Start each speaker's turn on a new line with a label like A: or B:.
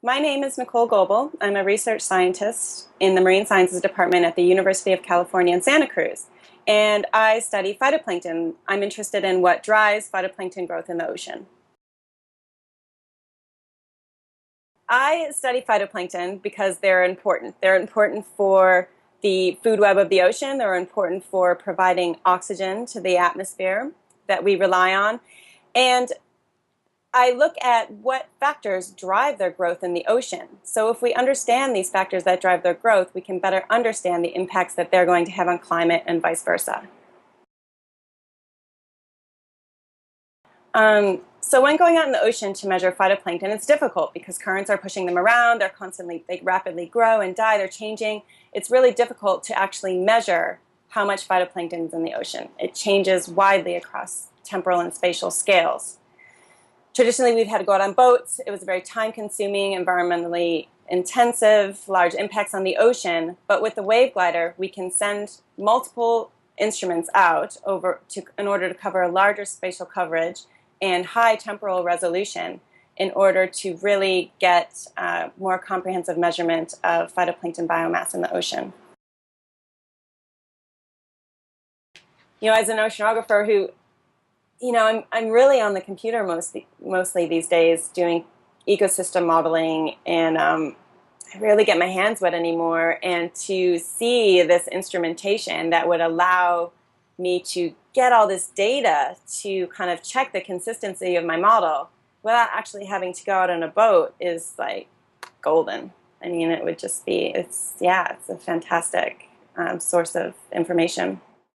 A: My name is Nicole Goebel. I'm a research scientist in the Marine Sciences Department at the University of California in Santa Cruz. And I study phytoplankton. I'm interested in what drives phytoplankton growth in the ocean. I study phytoplankton because they're important. They're important for the food web of the ocean. They're important for providing oxygen to the atmosphere that we rely on. And I look at what factors drive their growth in the ocean. So if we understand these factors that drive their growth, we can better understand the impacts that they're going to have on climate and vice versa. So when going out in the ocean to measure phytoplankton, it's difficult because currents are pushing them around, they rapidly grow and die, they're changing. It's really difficult to actually measure how much phytoplankton is in the ocean. It changes widely across temporal and spatial scales. Traditionally, we've had to go out on boats. It was very time-consuming, environmentally intensive, large impacts on the ocean. But with the wave glider, we can send multiple instruments out in order to cover a larger spatial coverage and high temporal resolution in order to really get more comprehensive measurement of phytoplankton biomass in the ocean. As an oceanographer who I'm really on the computer mostly these days doing ecosystem modeling, and I rarely get my hands wet anymore. And to see this instrumentation that would allow me to get all this data to kind of check the consistency of my model without actually having to go out on a boat is like golden. I mean, it would just be, it's a fantastic source of information.